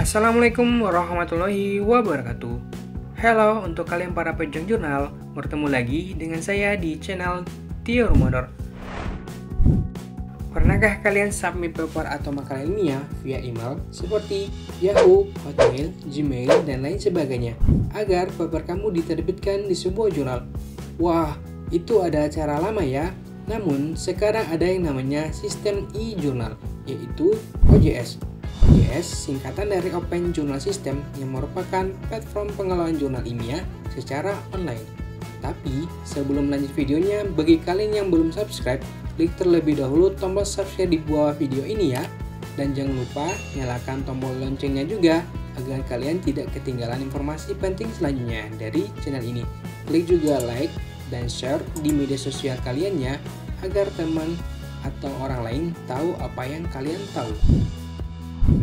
Assalamualaikum warahmatullahi wabarakatuh. Halo untuk kalian para pejuang jurnal, bertemu lagi dengan saya di channel Tio Rumodor. Pernahkah kalian submit paper atau makalah ilmiah via email seperti Yahoo, Hotmail, Gmail, dan lain sebagainya agar paper kamu diterbitkan di sebuah jurnal? Wah, itu ada cara lama ya. Namun sekarang ada yang namanya sistem e-jurnal, yaitu OJS. OJS singkatan dari Open Journal System yang merupakan platform pengelolaan jurnal ilmiah secara online. Tapi sebelum lanjut videonya, bagi kalian yang belum subscribe, klik terlebih dahulu tombol subscribe di bawah video ini ya. Dan jangan lupa nyalakan tombol loncengnya juga agar kalian tidak ketinggalan informasi penting selanjutnya dari channel ini. Klik juga like dan share di media sosial kalian ya, agar teman atau orang lain tahu apa yang kalian tahu.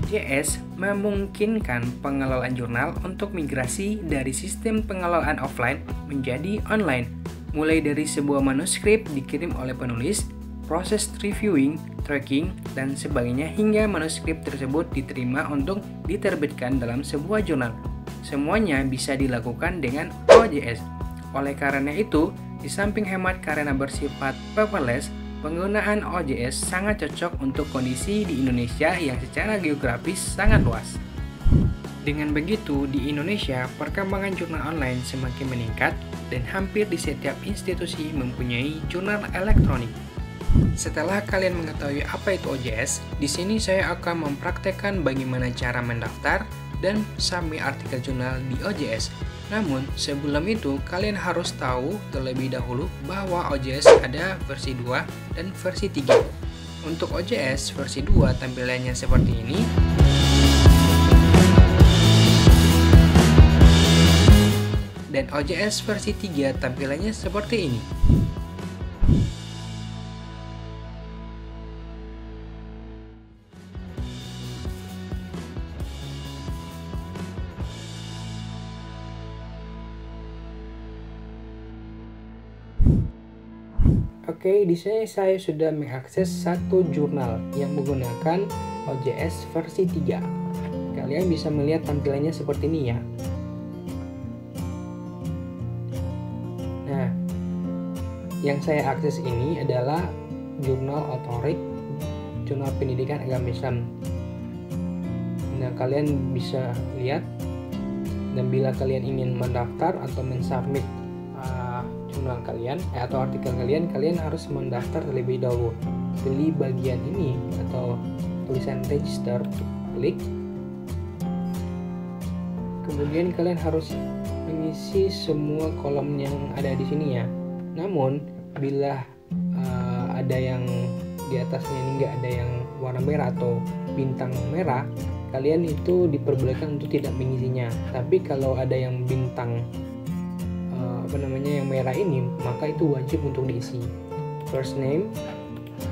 OJS memungkinkan pengelolaan jurnal untuk migrasi dari sistem pengelolaan offline menjadi online, mulai dari sebuah manuskrip dikirim oleh penulis, proses reviewing, tracking, dan sebagainya hingga manuskrip tersebut diterima untuk diterbitkan dalam sebuah jurnal. Semuanya bisa dilakukan dengan OJS. Oleh karena itu, di samping hemat karena bersifat paperless, penggunaan OJS sangat cocok untuk kondisi di Indonesia yang secara geografis sangat luas. Dengan begitu, di Indonesia, perkembangan jurnal online semakin meningkat dan hampir di setiap institusi mempunyai jurnal elektronik. Setelah kalian mengetahui apa itu OJS, di sini saya akan mempraktekkan bagaimana cara mendaftar dan submit artikel jurnal di OJS. Namun, sebelum itu, kalian harus tahu terlebih dahulu bahwa OJS ada versi 2 dan versi 3. Untuk OJS versi 2 tampilannya seperti ini. Dan OJS versi 3 tampilannya seperti ini. Oke, di sini saya sudah mengakses satu jurnal yang menggunakan OJS versi 3. Kalian bisa melihat tampilannya seperti ini ya. Nah, yang saya akses ini adalah jurnal otorik, jurnal pendidikan agama Islam. Nah, kalian bisa lihat, dan bila kalian ingin mendaftar atau mensubmit jurnal kalian atau artikel kalian harus mendaftar terlebih dahulu. Pilih bagian ini atau tulisan register, klik. Kemudian kalian harus mengisi semua kolom yang ada di sini ya. Namun bila ada yang di atasnya ini nggak ada yang warna merah atau bintang merah, kalian itu diperbolehkan untuk tidak mengisinya. Tapi kalau ada yang bintang yang merah ini, maka itu wajib untuk diisi. First name,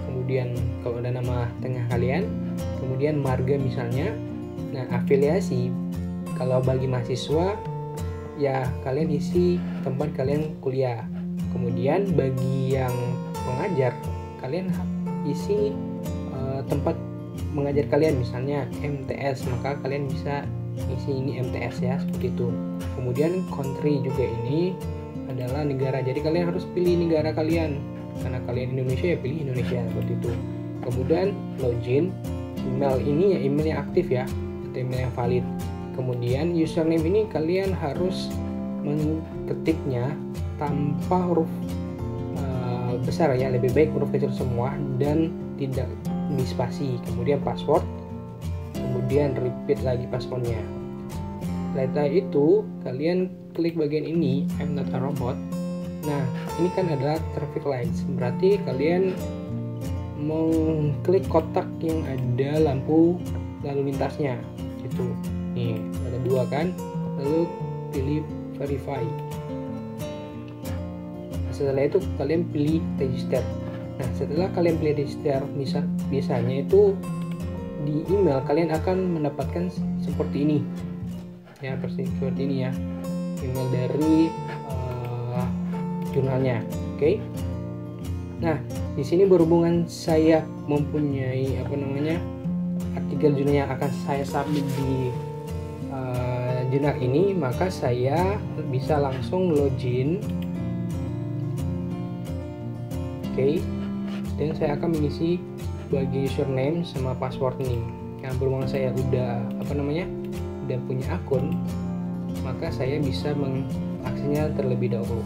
kemudian kalau ada nama tengah kalian, kemudian marga misalnya. Nah, afiliasi, kalau bagi mahasiswa ya kalian isi tempat kalian kuliah. Kemudian bagi yang mengajar, kalian isi tempat mengajar kalian, misalnya MTS, maka kalian bisa isi ini MTS ya, seperti itu. Kemudian country juga ini adalah negara, jadi kalian harus pilih negara kalian. Karena kalian Indonesia ya pilih Indonesia, seperti itu. Kemudian login, email ini ya email yang aktif ya, atau email yang valid. Kemudian username ini kalian harus mengetiknya tanpa huruf besar ya, lebih baik huruf kecil semua dan tidak di spasi. Kemudian password, kemudian repeat lagi passwordnya. Setelah itu kalian klik bagian ini, I'm not a robot. Nah, ini kan adalah traffic lights, berarti kalian mau klik kotak yang ada lampu lalu lintasnya gitu. Nih ada dua kan, lalu pilih verify. Setelah itu kalian pilih register. Nah, setelah kalian pilih register, biasanya itu di email kalian akan mendapatkan seperti ini ya, seperti ini ya, email dari jurnalnya. Oke. Nah, di sini berhubungan saya mempunyai artikel jurnal yang akan saya submit di jurnal ini, maka saya bisa langsung login. Oke. Dan saya akan mengisi bagi username sama password ini. Nah, berhubungan saya udah punya akun, maka saya bisa mengaksesnya terlebih dahulu.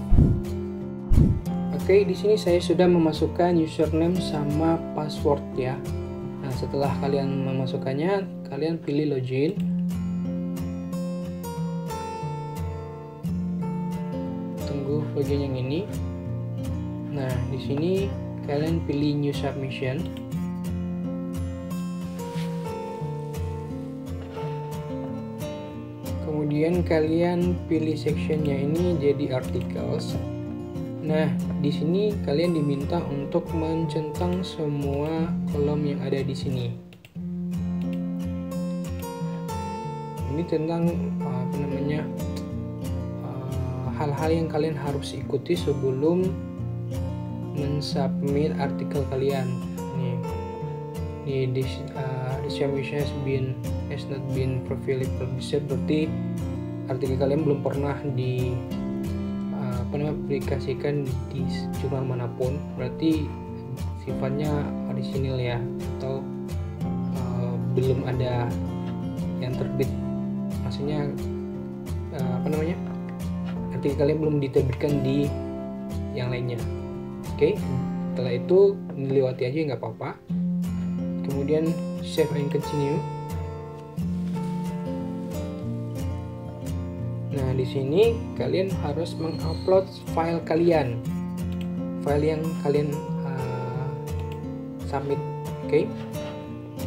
Oke, di sini saya sudah memasukkan username sama password ya. Nah, setelah kalian memasukkannya, kalian pilih login. Tunggu bagian yang ini. Nah, di sini kalian pilih new submission. Kemudian kalian pilih sectionnya ini jadi articles. Nah, di sini kalian diminta untuk mencentang semua kolom yang ada di sini. Ini tentang hal-hal yang kalian harus ikuti sebelum mensubmit artikel kalian. This submission has not been properly published, berarti artikel kalian belum pernah publikasikan di jurnal manapun, berarti sifatnya orisinil ya, atau belum ada yang terbit, maksudnya artikel kalian belum diterbitkan di yang lainnya. Oke, setelah itu dilewati aja nggak apa-apa. Kemudian save and continue. Nah, di sini kalian harus mengupload file kalian, file yang kalian submit. Oke.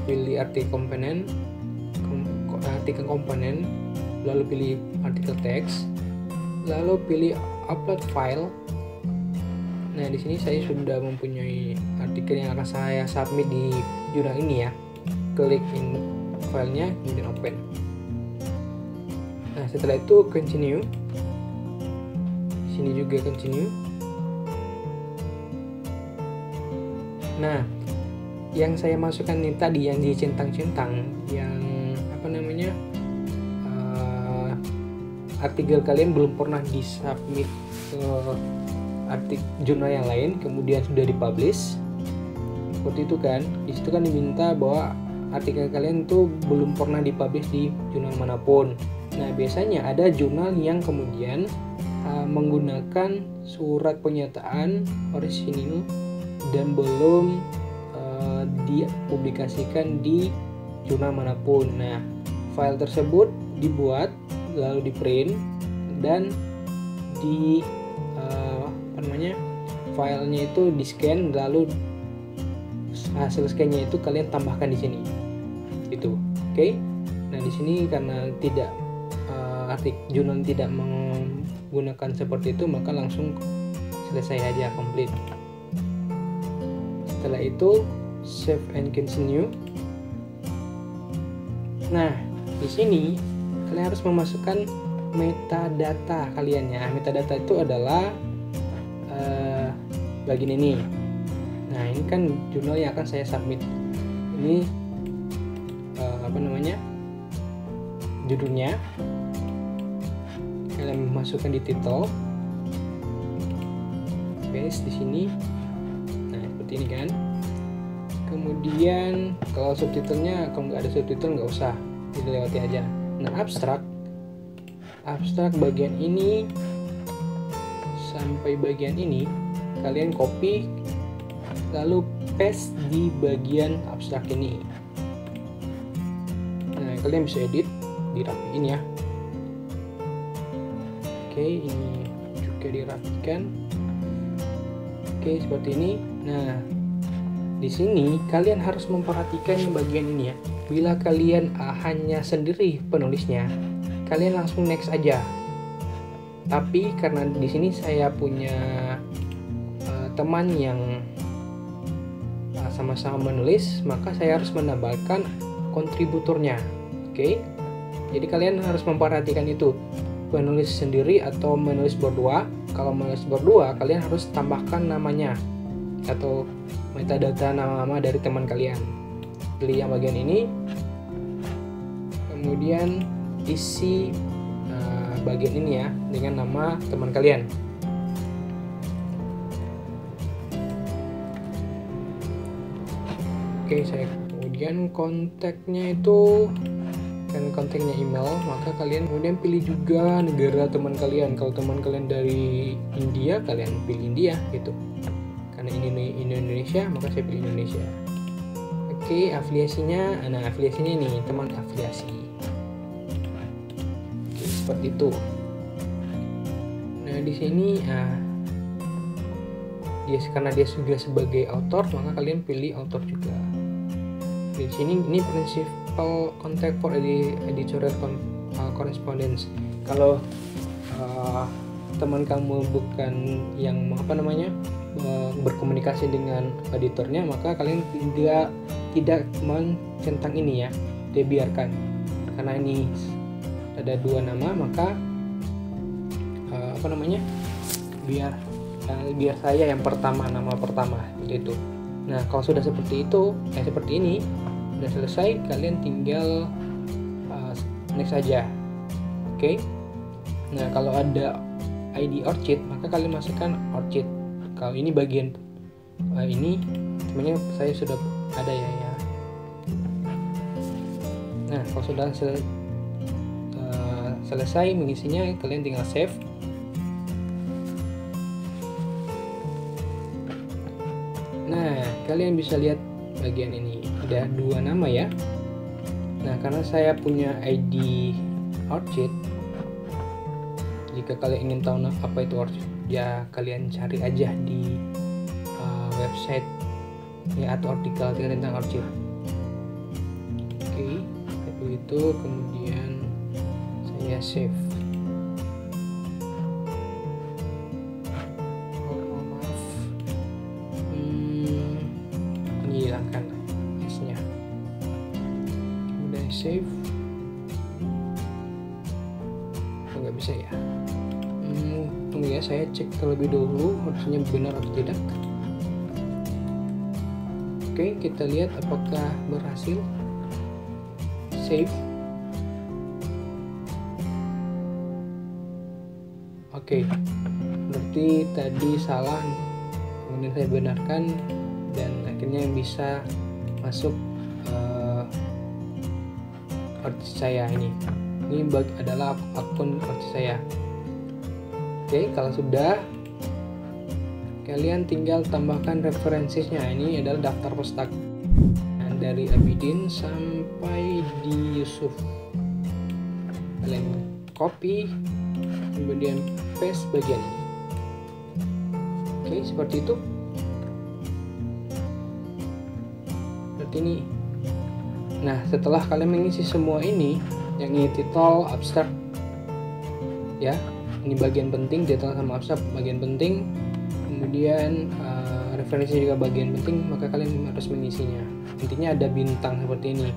Pilih artikel komponen, lalu pilih artikel teks, lalu pilih upload file. Nah, di sini saya sudah mempunyai artikel yang akan saya submit di jurnal ini ya. Klik in filenya, kemudian open. Nah, setelah itu continue. Sini juga continue. Nah, yang saya masukkan ini tadi yang dicentang-centang, yang artikel kalian belum pernah disubmit ke artikel jurnal yang lain, kemudian sudah dipublish. Seperti itu kan. Di situ kan diminta bahwa artikel kalian tuh belum pernah dipublish di jurnal manapun. Nah, biasanya ada jurnal yang kemudian menggunakan surat pernyataan orisinil dan belum dipublikasikan di jurnal manapun. Nah, file tersebut dibuat, lalu di print, dan filenya itu di scan, lalu hasil scan-nya itu kalian tambahkan di sini. Itu. Oke. Nah, di sini karena tidak jurnal tidak menggunakan seperti itu, maka langsung selesai aja, complete. Setelah itu save and continue. Nah, di sini kalian harus memasukkan metadata kalian ya. Metadata itu adalah bagian ini. Nah, ini kan jurnal yang akan saya submit. Ini judulnya. Kalian masukkan di title, paste di sini. Nah, seperti ini kan. Kemudian kalau subtitlenya, kalau nggak ada subtitle nggak usah, dilewati aja. Nah, abstrak bagian ini sampai bagian ini kalian copy, lalu paste di bagian abstrak ini. Nah, kalian bisa edit, dirapiin ya. Oke, ini juga dirapikan. Oke, seperti ini. Nah, di sini kalian harus memperhatikan yang bagian ini ya. Bila kalian hanya sendiri penulisnya, kalian langsung next aja. Tapi karena di sini saya punya teman yang sama-sama menulis, maka saya harus menambahkan kontributornya. Oke. Jadi kalian harus memperhatikan itu, menulis sendiri atau menulis berdua. kalau menulis berdua, kalian harus tambahkan namanya atau metadata nama-nama dari teman kalian. Pilih yang bagian ini, kemudian isi bagian ini ya dengan nama teman kalian. Oke, saya kemudian kontaknya itu kan kontaknya email, maka kalian kemudian pilih juga negara teman kalian. Kalau teman kalian dari India, kalian pilih India gitu. Karena ini Indonesia, maka saya pilih Indonesia. Oke, afiliasinya, nah afiliasinya ini teman afiliasi. Oke, seperti itu. Nah di sini karena dia juga sebagai author, maka kalian pilih author juga. Di sini ini principal contact for editorial correspondence. Kalau teman kamu bukan yang berkomunikasi dengan editornya, maka kalian tidak mencentang ini ya, dibiarkan. Karena ini ada dua nama, maka biar saya yang pertama, nama pertama gitu. Nah kalau sudah seperti itu, seperti ini udah selesai, kalian tinggal next saja. Oke. Nah kalau ada ID ORCID, maka kalian masukkan ORCID. Kalau ini bagian ini sebenarnya saya sudah ada ya. Nah kalau sudah selesai mengisinya, kalian tinggal save. Nah, kalian bisa lihat bagian ini ada dua nama ya. Nah, karena saya punya ID ORCID, jika kalian ingin tahu apa itu ORCID, ya kalian cari aja di website ya atau artikel tentang ORCID. Oke, seperti itu. Kemudian saya save. Hilangkan S-nya, kemudian save. Nggak bisa ya, tunggu ya, saya cek terlebih dahulu harusnya benar atau tidak. Oke, kita lihat apakah berhasil. Save. Oke, berarti tadi salah, kemudian saya benarkan dan akhirnya bisa masuk ORCID saya ini adalah akun ORCID saya. Oke, kalau sudah, kalian tinggal tambahkan referensinya. Ini adalah daftar pustaka dari Abidin sampai di Yusuf. Kalian copy, kemudian paste bagian ini. Oke, seperti itu. Ini. Nah, setelah kalian mengisi semua ini, yang ini title, abstrak, ya, ini bagian penting, title sama abstrak bagian penting, kemudian referensi juga bagian penting, maka kalian harus mengisinya. Intinya ada bintang seperti ini,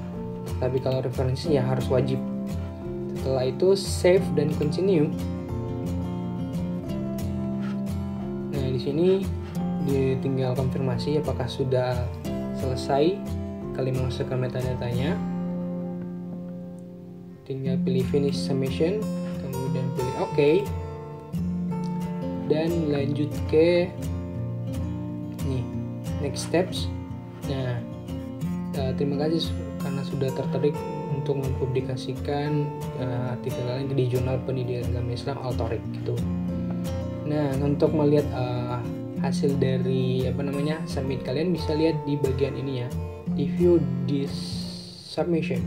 tapi kalau referensinya harus wajib. Setelah itu save dan continue. Nah, di sini tinggal konfirmasi apakah sudah selesai. Kalian memasukkan metadatanya, tinggal pilih finish submission, kemudian pilih OK, dan lanjut ke next steps. Nah, terima kasih karena sudah tertarik untuk mempublikasikan artikel kalian di jurnal pendidikan agama Islam Al-Thoriq gitu. Nah, untuk melihat hasil dari submit, kalian bisa lihat di bagian ini ya, review this submission.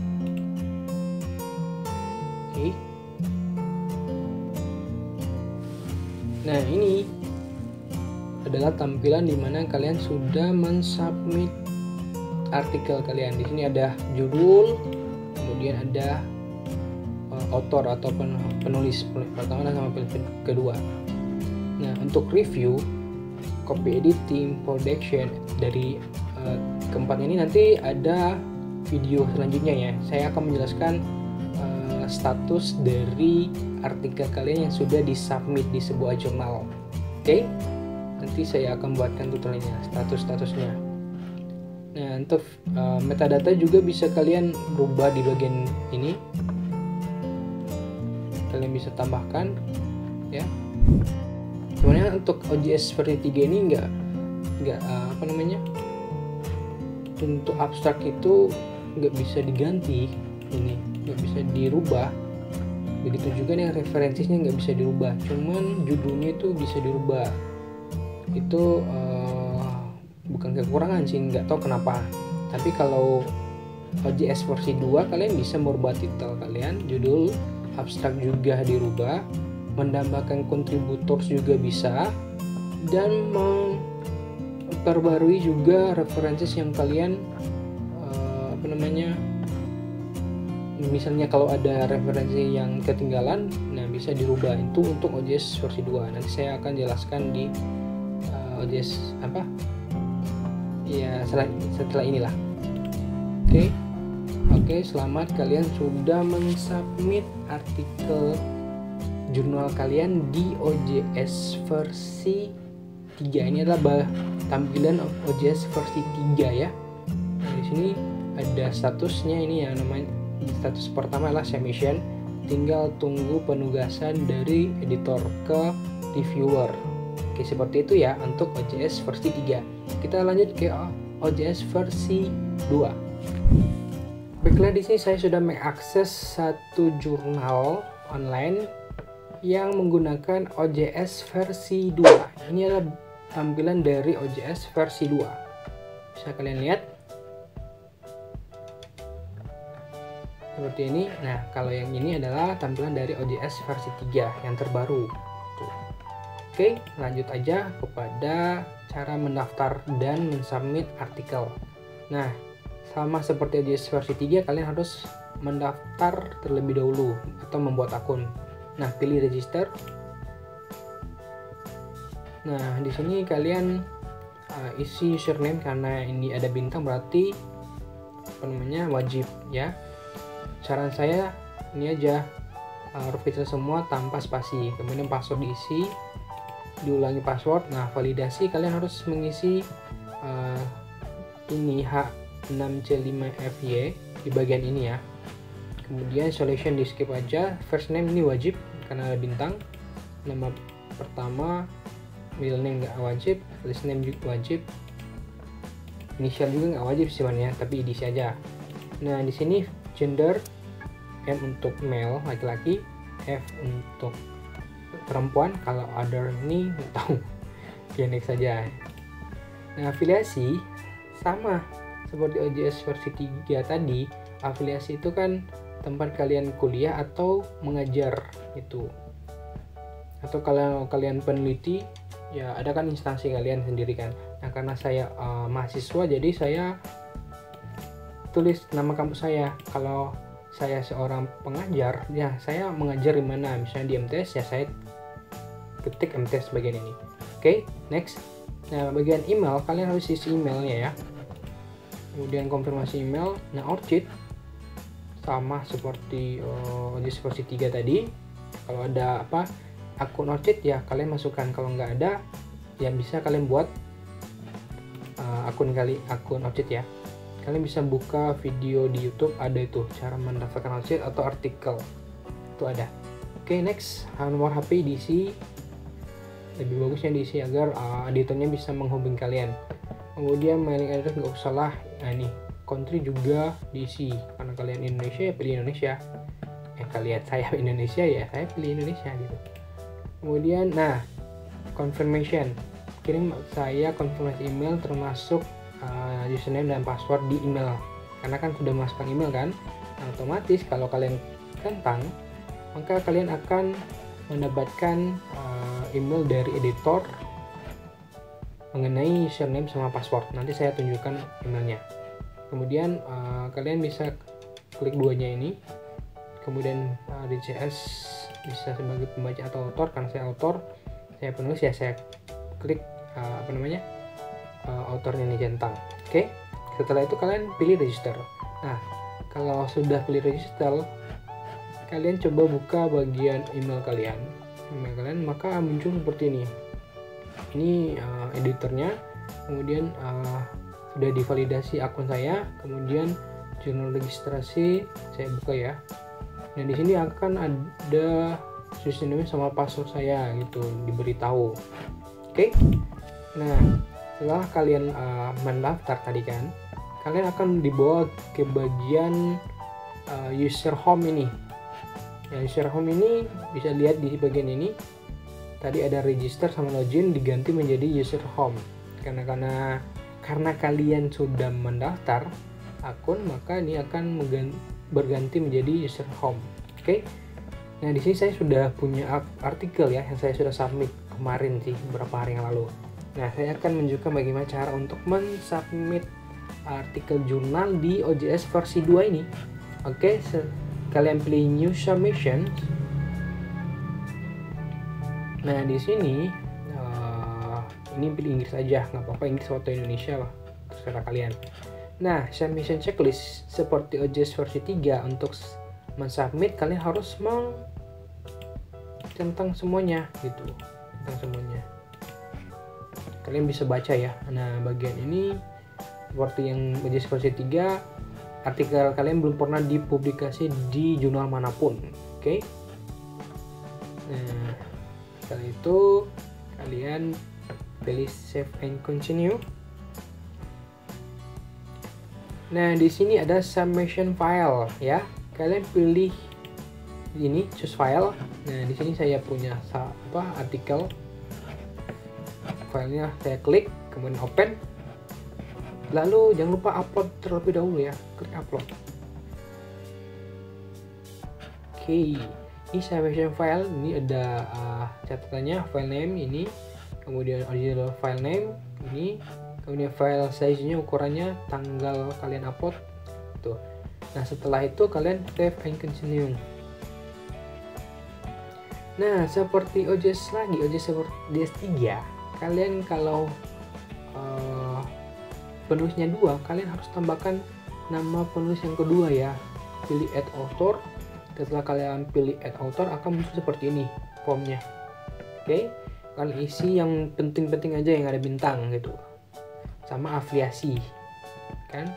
Oke. Nah, ini adalah tampilan di mana kalian sudah mensubmit artikel kalian. Di sini ada judul, kemudian ada author atau penulis pertama sama penulis kedua. Nah, untuk review, copy editing, production dari keempat ini nanti ada video selanjutnya ya. Saya akan menjelaskan status dari artikel kalian yang sudah disubmit di sebuah jurnal. Oke, nanti saya akan buatkan tutorialnya, statusnya. Nah, untuk metadata juga bisa kalian rubah di bagian ini. Kalian bisa tambahkan ya. Sebenarnya untuk OJS versi 3 ini enggak untuk abstrak itu nggak bisa diganti, ini nggak bisa dirubah. Begitu juga nih referensinya nggak bisa dirubah, cuman judulnya itu bisa dirubah. Itu bukan kekurangan sih, nggak tahu kenapa. Tapi kalau OJS versi 2 kalian bisa merubah titel kalian, judul abstrak juga dirubah, menambahkan kontributor juga bisa, dan memperbarui juga referensi yang kalian misalnya kalau ada referensi yang ketinggalan, nah bisa dirubah. Itu untuk OJS versi 2. Nanti saya akan jelaskan di OJS setelah inilah. Oke, selamat, kalian sudah mensubmit artikel jurnal kalian di OJS versi 3. Ini adalah tampilan OJS versi 3 ya. Nah, di sini ada statusnya, ini yang namanya status pertama adalah submission, tinggal tunggu penugasan dari editor ke reviewer. Oke, seperti itu ya untuk OJS versi 3. Kita lanjut ke OJS versi 2. Baiklah, di sini saya sudah mengakses satu jurnal online yang menggunakan OJS versi 2. Ini adalah tampilan dari OJS versi 2. Bisa kalian lihat seperti ini. Nah, kalau yang ini adalah tampilan dari OJS versi 3 yang terbaru. Tuh. Oke, lanjut aja kepada cara mendaftar dan mensubmit artikel. Nah, sama seperti OJS versi 3, kalian harus mendaftar terlebih dahulu atau membuat akun. Nah, pilih register. Nah, di sini kalian isi username, karena ini ada bintang berarti wajib ya. Saran saya ini aja, huruf kecil semua tanpa spasi. Kemudian password diisi, diulangi password. Nah, validasi kalian harus mengisi ini H6C5FY di bagian ini ya. Kemudian solution di skip aja. First name ini wajib karena ada bintang. Nama pertama, middle name nggak wajib, last name juga wajib. Inisial juga nggak wajib sebenarnya, tapi diisi aja. Nah, di sini gender, M untuk male laki-laki, F untuk perempuan. Kalau other ini nggak tahu, next saja. Nah, afiliasi sama seperti OJS versi 3 tadi. Afiliasi itu kan tempat kalian kuliah atau mengajar itu, atau kalau kalian peneliti ya ada kan instansi kalian sendiri kan. Nah, karena saya mahasiswa, jadi saya tulis nama kampus saya. Kalau saya seorang pengajar, ya saya mengajar di mana, misalnya di MTS, ya saya ketik MTS bagian ini. Oke, next. Nah, bagian email, kalian harus isi emailnya ya. Kemudian konfirmasi email. Nah, ORCID sama seperti OJS versi 3 tadi. Kalau ada akun ORCID ya kalian masukkan. Kalau nggak ada, ya bisa kalian buat akun ORCID ya. Kalian bisa buka video di YouTube, ada itu cara mendaftarkan ORCID atau artikel itu ada. Oke, next, nomor HP diisi, lebih bagusnya diisi agar editornya bisa menghubungi kalian. Kemudian mailing address nggak usah lah. Nah, ini country juga diisi, karena kalian Indonesia ya pilih Indonesia. Kalian saya Indonesia ya saya pilih Indonesia gitu. Kemudian confirmation, kirim saya konfirmasi email termasuk username dan password di email, karena kan sudah masukkan email kan. Nah, otomatis kalau kalian tentang, maka kalian akan mendapatkan email dari editor mengenai username sama password. Nanti saya tunjukkan emailnya. Kemudian kalian bisa klik duanya ini. Kemudian DCS bisa sebagai pembaca atau author. Karena saya author, saya penulis ya saya klik authornya ini centang. Oke. Setelah itu kalian pilih register. Nah, kalau sudah pilih register, kalian coba buka bagian email kalian, maka muncul seperti ini. Ini editornya, kemudian sudah divalidasi akun saya, kemudian jurnal registrasi saya buka ya. Nah di sini akan ada username sama password saya gitu, diberitahu. Oke. Nah setelah kalian mendaftar tadi kan, kalian akan dibawa ke bagian user home ini. Ya, user home ini bisa lihat di bagian ini. Tadi ada register sama login diganti menjadi user home. Karena kalian sudah mendaftar akun, maka ini akan berganti menjadi user home. Oke. Nah, di sini saya sudah punya artikel ya yang saya sudah submit kemarin sih, beberapa hari yang lalu. Nah, saya akan menunjukkan bagaimana cara untuk mensubmit artikel jurnal di OJS versi 2 ini. Oke, kalian pilih New Submission. Nah di sini ini pilih Inggris aja, nggak apa-apa Inggris atau Indonesia lah, terserah kalian. Nah submission checklist seperti OJS versi 3, untuk mensubmit kalian harus tentang semuanya gitu, tentang semuanya. Kalian bisa baca ya. Nah bagian ini seperti yang OJS versi 3, artikel kalian belum pernah dipublikasi di jurnal manapun. Oke. Nah setelah itu kalian pilih save and continue. Nah di sini ada submission file ya, kalian pilih ini choose file. Nah di sini saya punya artikel, filenya saya klik, kemudian open, lalu jangan lupa upload terlebih dahulu ya, klik upload. Oke. Ini submission file, ini ada catatannya, file name ini, kemudian original file name ini, kemudian file size-nya, ukurannya, tanggal kalian upload tuh. Nah setelah itu kalian save and continue. Nah seperti OJS lagi, OJS seperti DS3, kalian kalau penulisnya 2, kalian harus tambahkan nama penulis yang kedua ya. Pilih add author. Setelah kalian pilih add author, akan muncul seperti ini formnya. Oke, kalian isi yang penting-penting aja, yang ada bintang gitu, sama afiliasi kan.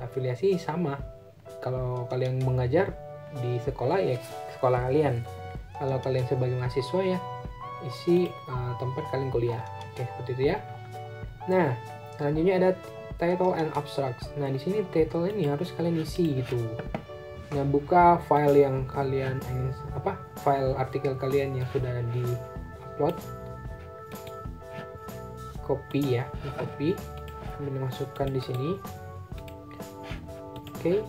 Afiliasi sama, kalau kalian mengajar di sekolah ya sekolah kalian, kalau kalian sebagai mahasiswa ya isi tempat kalian kuliah. Oke, seperti itu ya. Nah selanjutnya ada title and abstracts. Nah di sini title ini harus kalian isi gitu. Nah buka file yang kalian file artikel kalian yang sudah di upload, copy ya, copy, kemudian masukkan di sini. Oke.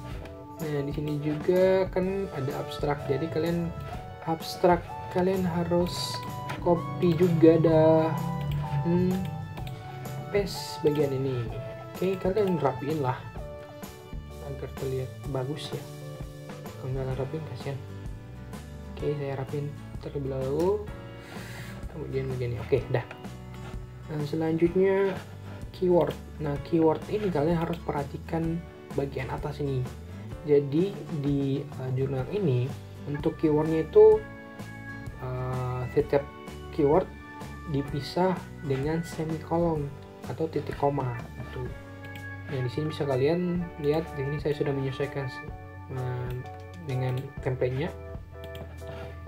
Nah di sini juga kan ada abstrak, jadi abstrak kalian harus copy juga, ada paste bagian ini. Oke, kalian rapiin lah agar terlihat bagus ya. Kalau nggak rapiin kasihan. Oke, saya rapiin terlebih dahulu, kemudian begini. Oke, dah. Nah selanjutnya keyword. Nah keyword ini kalian harus perhatikan bagian atas ini. Jadi di jurnal ini untuk keywordnya itu setiap keyword dipisah dengan semikolon atau titik koma itu. Nah di sini bisa kalian lihat, di sini saya sudah menyesuaikan dengan template-nya.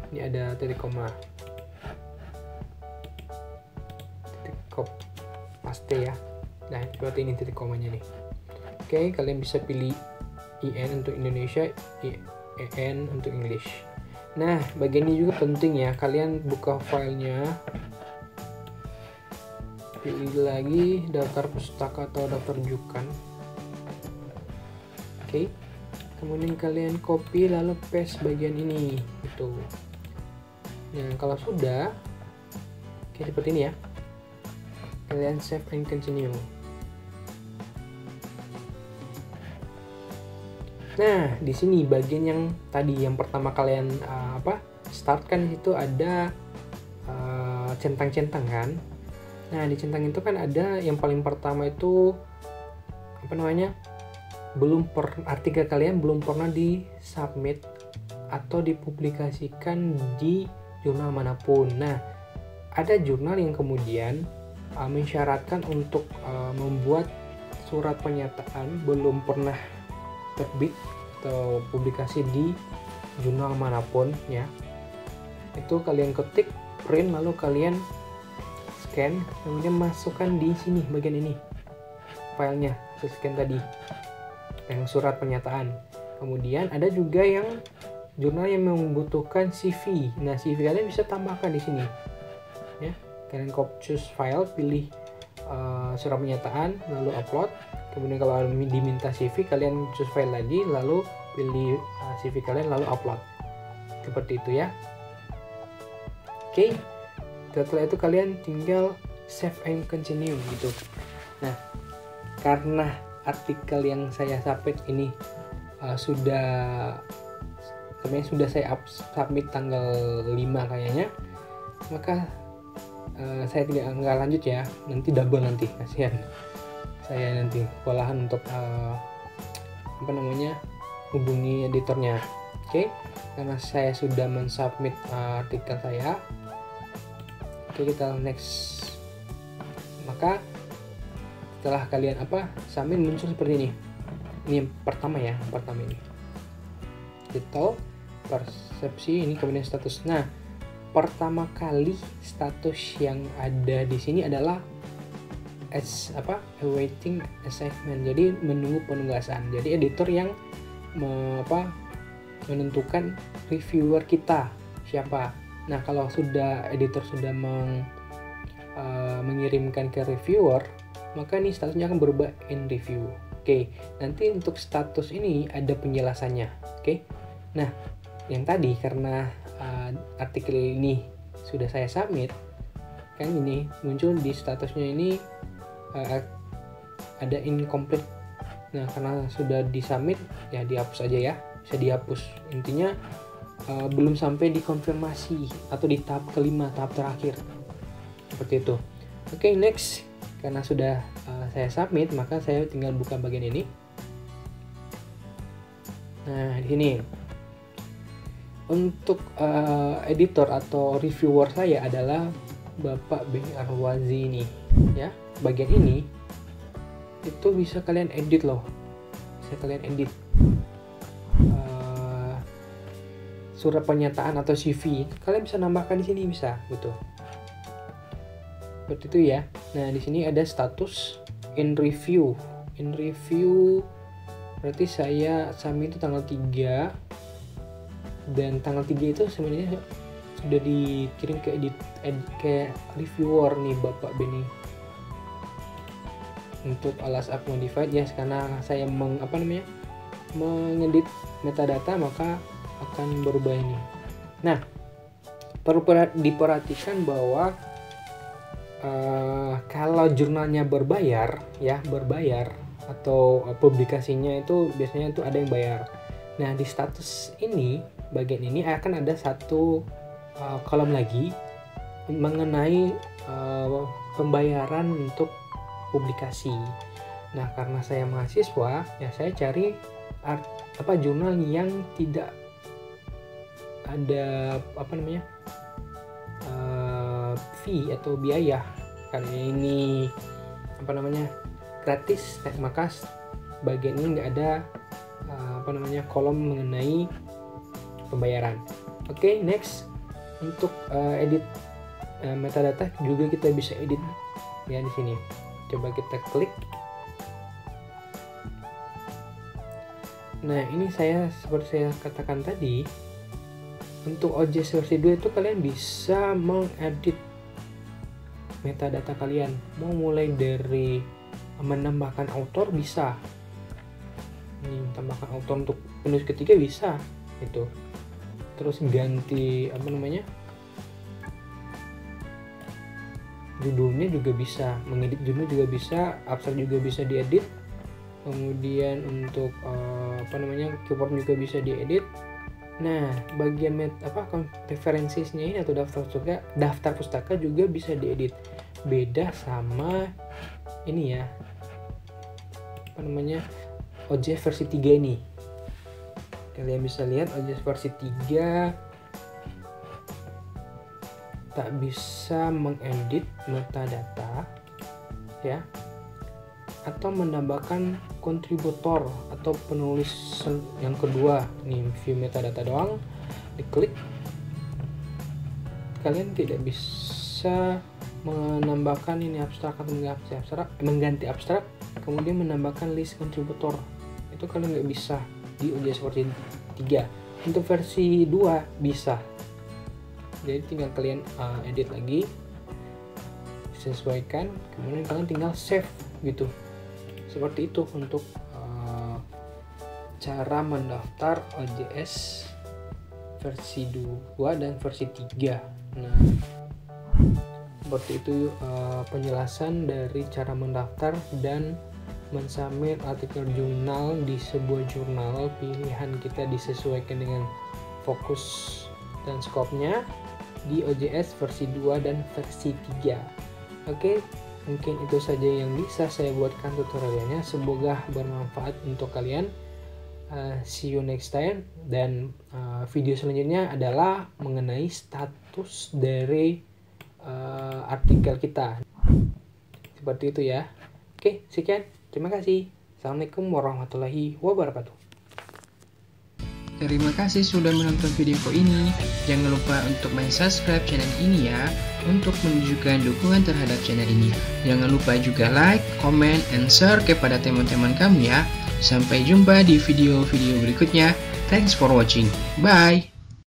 Ini ada titik koma, paste ya. Nah seperti ini titik komanya nih. Oke, kalian bisa pilih IN untuk Indonesia, EN untuk English. Nah bagian ini juga penting ya, kalian buka filenya, pilih lagi daftar pustaka atau daftar rujukan. Oke, kemudian kalian copy lalu paste bagian ini gitu. Nah kalau sudah seperti ini ya, kalian save and continue. Nah di sini bagian yang tadi yang pertama kalian start kan, itu ada centang-centang kan. Nah di centang itu kan ada yang paling pertama itu artikel kalian belum pernah disubmit atau dipublikasikan di jurnal manapun. Nah ada jurnal yang kemudian mensyaratkan untuk membuat surat pernyataan belum pernah terbit atau publikasi di jurnal manapun ya. Itu kalian ketik, print, lalu kalian scan, kemudian masukkan di sini bagian ini filenya, scan tadi yang surat pernyataan. Kemudian ada juga yang jurnal yang membutuhkan CV. Nah, CV kalian bisa tambahkan di sini ya. Kalian choose file, pilih surat pernyataan, lalu upload. Kemudian kalau diminta CV, kalian choose file lagi, lalu pilih CV kalian, lalu upload. Seperti itu ya. Oke, setelah itu kalian tinggal save and continue gitu. Nah, karena artikel yang saya submit ini sudah saya submit tanggal 5 kayaknya, maka saya nggak lanjut ya, nanti double, nanti kasihan saya, nanti kewalahan untuk hubungi editornya. Oke, karena saya sudah mensubmit artikel saya. Oke, kita next. Maka setelah kalian submit, muncul seperti ini. Ini yang pertama ya, pertama ini titel, persepsi, ini kemudian status. Nah, pertama kali status yang ada di sini adalah awaiting assignment, jadi menunggu penugasan. Jadi editor yang menentukan reviewer kita siapa. Nah, kalau editor sudah mengirimkan ke reviewer, maka ini statusnya akan berubah in review. Oke, nanti untuk status ini ada penjelasannya. Oke, nah yang tadi karena artikel ini sudah saya submit, kan ini muncul di statusnya ini ada incomplete. Nah, karena sudah disubmit ya dihapus aja ya, bisa dihapus. Intinya belum sampai dikonfirmasi atau di tahap kelima, tahap terakhir, seperti itu. Oke, next. Karena sudah saya submit, maka saya tinggal buka bagian ini. Nah, di sini untuk editor atau reviewer saya adalah Bapak Benny Arwazi ini ya. Bagian ini itu bisa kalian edit loh, bisa kalian edit surat pernyataan atau CV, kalian bisa nambahkan di sini, bisa gitu. Seperti itu ya. Nah, di sini ada status in review. In review berarti saya submit itu tanggal 3, dan tanggal 3 itu sebenarnya sudah dikirim ke reviewer nih, Bapak Benny. Untuk alas up modified ya, karena saya mengedit metadata, maka akan berubah ini. Nah, perlu diperhatikan bahwa kalau jurnalnya berbayar atau publikasinya itu biasanya itu ada yang bayar. Nah, di status ini, bagian ini akan ada satu kolom lagi mengenai pembayaran untuk publikasi. Nah, karena saya mahasiswa, ya saya cari jurnal yang tidak ada fee atau biaya. Karena ini gratis, maka bagian ini nggak ada kolom mengenai pembayaran. Oke, next. Untuk edit metadata juga kita bisa edit ya di sini. Coba kita klik. Nah, ini seperti saya katakan tadi, untuk OJS versi 2 itu kalian bisa mengedit metadata kalian. Mau mulai dari menambahkan author bisa. Ini tambahkan author untuk penulis ketiga bisa itu. Terus ganti judulnya juga bisa, mengedit judul juga bisa, abstrak juga bisa diedit. Kemudian untuk keyword juga bisa diedit. Nah, bagian referensinya ini atau daftar pustaka juga bisa diedit. Beda sama ini ya, OJS versi 3 ini. Kalian bisa lihat OJS versi 3 tak bisa mengedit metadata ya, atau menambahkan kontributor atau penulis yang kedua. Nih view metadata doang, diklik, kalian tidak bisa menambahkan ini abstrak atau mengganti abstrak kemudian menambahkan list kontributor. Itu kalian nggak bisa di OJS versi 3. Untuk versi 2 bisa, jadi tinggal kalian edit lagi, sesuaikan, kemudian kalian tinggal save gitu. Seperti itu untuk cara mendaftar OJS versi 2 dan versi 3. Nah, seperti itu penjelasan dari cara mendaftar dan mensubmit artikel jurnal di sebuah jurnal pilihan kita disesuaikan dengan fokus dan skopnya di OJS versi 2 dan versi 3. Oke, mungkin itu saja yang bisa saya buatkan tutorialnya. Semoga bermanfaat untuk kalian. See you next time. Dan video selanjutnya adalah mengenai status dari artikel kita. Seperti itu ya. Oke, sekian. Terima kasih. Assalamualaikum warahmatullahi wabarakatuh. Terima kasih sudah menonton videoku ini. Jangan lupa untuk subscribe channel ini ya, untuk menunjukkan dukungan terhadap channel ini. Jangan lupa juga like, comment, and share kepada teman-teman kamu ya. Sampai jumpa di video-video berikutnya. Thanks for watching. Bye.